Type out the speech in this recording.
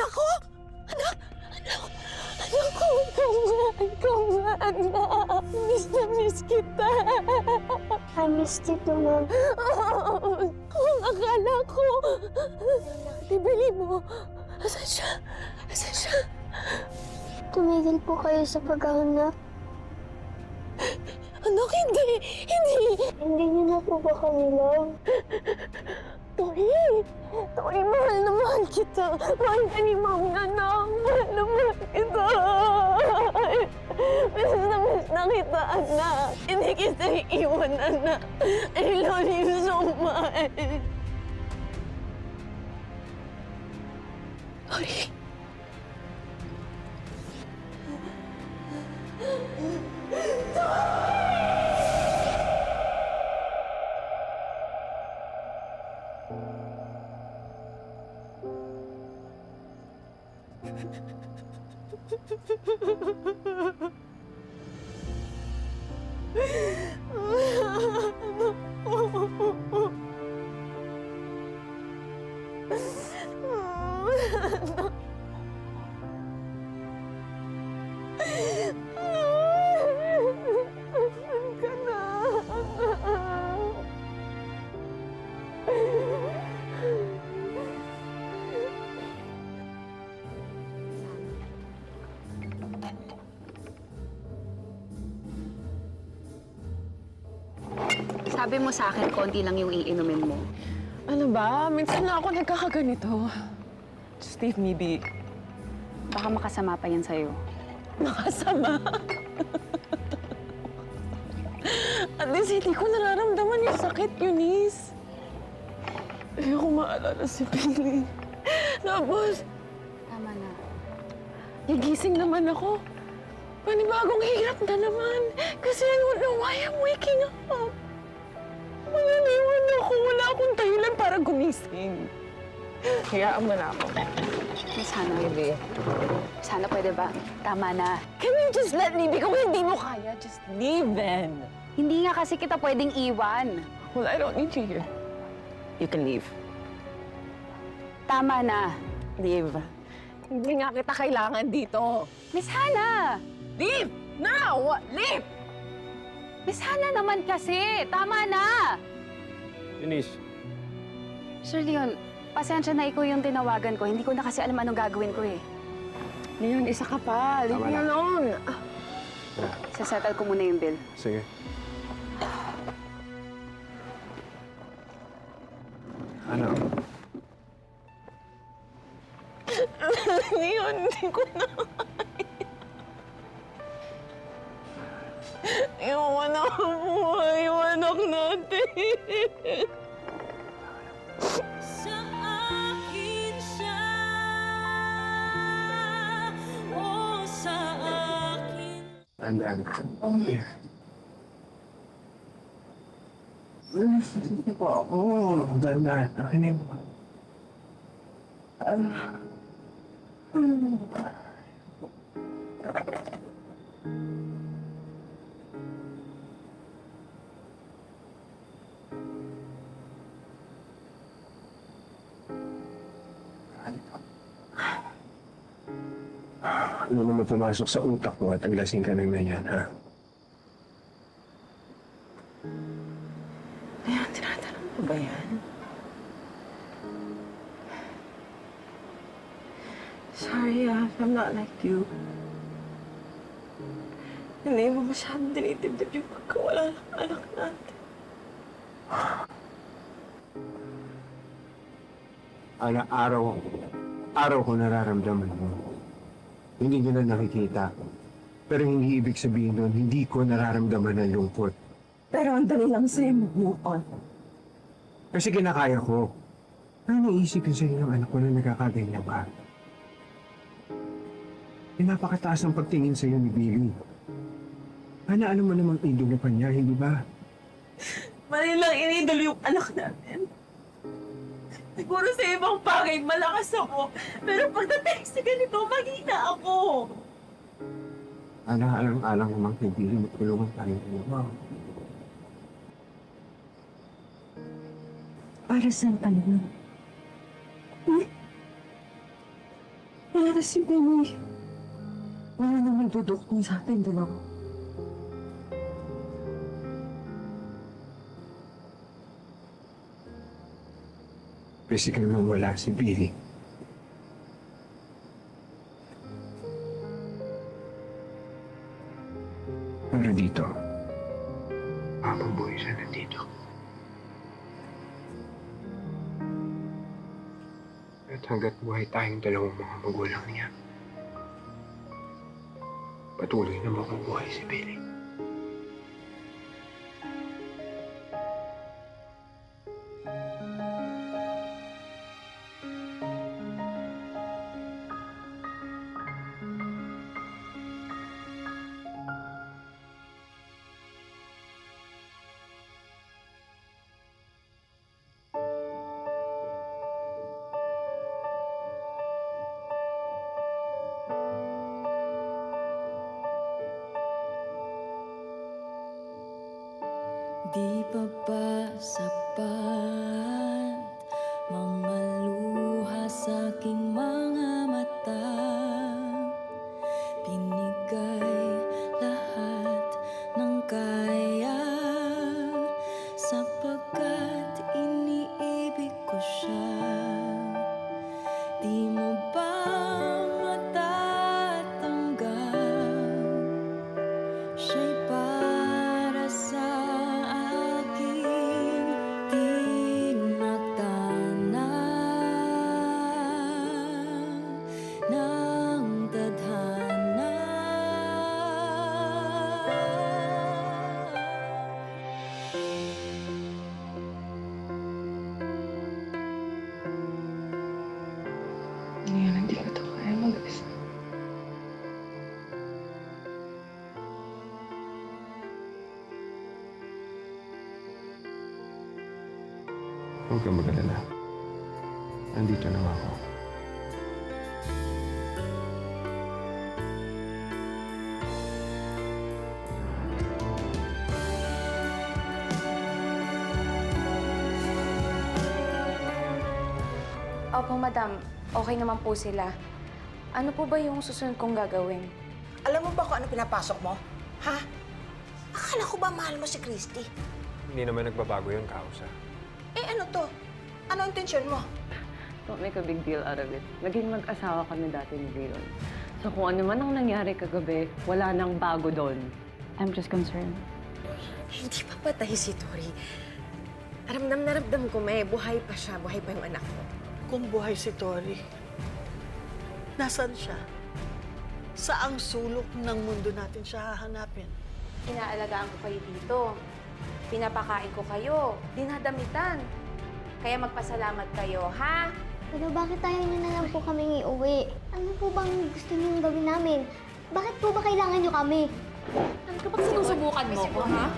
Anak ko! Anak! Anak! Anak ko! Ikaw nga, anak! Miss na miss kita! I missed you too, Mom. Kung akala ko! Tibili mo! Asan siya? Asan siya? Tumigil po kayo sa paghahanap. Anak, hindi! Hindi! Hindi niyo na po ba kami love? Tori! Tori, mahal na mahal kita! Mahal ka ni Mom, anak! Mahal na mahal kita! Miss na kita, anak! Hindi kita iiwan, anak! I love you so much! Tori! Sabi mo sa akin, konti lang yung iinumin mo. Ano ba? Minsan na ako nagkakaganito. Just leave me be. Baka makasama pa yan sa'yo. Makasama? At least hindi ko nararamdaman yung sakit, Eunice. Ayoko maalala si Billy. Tapos, Tama na. gigising naman ako. Panibagong hirap na naman. Kasi I don't know why I'm waking up. Malaliwan ako. Wala akong dahilan para gumising. Hayaan mo na ako. Miss Hannah, baby. Miss Hannah, pwede ba? Tama na. Can you just let me be? Kung hindi mo kaya, just leave then. Hindi nga kasi kita pwedeng iwan. Well, I don't need you here. You can leave. Tama na. Leave. Hindi nga kita kailangan dito. Miss Hannah! Leave! Now! Leave! Miss Hannah naman kasi! Tama na! Eunice, Sir Leon, pasensya na ikaw yung tinawagan ko. Hindi ko na kasi alam anong gagawin ko eh. Leon, isa ka pa. Leave Tama me na. alone. Sasettle ko muna yung bill. sige. Ano? Leon, hindi ko na. Iwan na ang buhay, yung anak natin. Sa akin siya, o sa akin. Andaan. Oh, yeah. Sige po. Oo, dandan. Akin na yung... Ano naman pumasok sa utak mo at aglasing ka ng ganyan, ha? Leon, tinatanong mo ba yan? Sorry, I'm not like you. Hindi mo masyadong dinitibdib yung pagkawala ng anak natin. Ana, araw ko nararamdaman mo. Hindi ko na nakikita. Pero hindi ibig sabihin nun, hindi ko nararamdaman ang lungkot. Pero ang dali lang sa'yo mag-move on. Kasi kinakaya ko. Ano naisip ko sa'yo ng anak ko na nagkakaganyan ka? Napakataas ang pagtingin sa'yo ni Billy. Ana, alam mo namang idolo pa niya, hindi ba? Mali lang inidol yung anak natin. Siguro sa ibang bagay, malakas ako. Pero pagdating sa ganito, mahina ako. Ana, alang-alang namang kay Billy, magtulungan tayo mo. Para saan ka naman? Para si Benny, wala naman dudukong sa atin dalawa. Physical mo wala si Billy. Pero dito, habang buhay siya nandito. At hanggat buhay tayong dalawang mga magulang niya, patuloy na mabubuhay si Billy. Di pa ba sapat mga luha sa aking mga mata? Binigay lahat ng kaya sapagkat iniibig ko siya. Di mo ba matatanggap? Siya'y para sa aking tinatanaw ng tadhana. Ngayon, hindi ko to kaya mag-isa. Huwag kang mag-alala. Nandito na ako. Opo, madam. Okay naman po sila. Ano po ba yung susunod kong gagawin? Alam mo ba kung ano pinapasok mo? Ha? Akala ko ba mahal mo si Christy? Hindi naman nagbabago yun, Kausa. Eh ano to? Ano intensyon mo? Don't make a big deal out of it. Naging mag-asawa kami dati ni Leon. So kung ano man ang nangyari kagabi, wala nang bago doon. I'm just concerned. Hindi pa patay si Tori. Ramdam na ramdam ko, may buhay pa siya. Buhay pa yung anak ko. Kung buhay si Tori, nasaan siya? Saang sulok ng mundo natin siya hahanapin? Inaalagaan ko kayo dito. Pinapakain ko kayo. Dinadamitan. Kaya magpasalamat kayo, ha? Pero bakit tayo niyo na lang po kaming iuwi? Ano po bang gusto niyong gawin namin? Bakit po ba kailangan niyo kami? Ano ka ba sinusubukan mo ko, ha?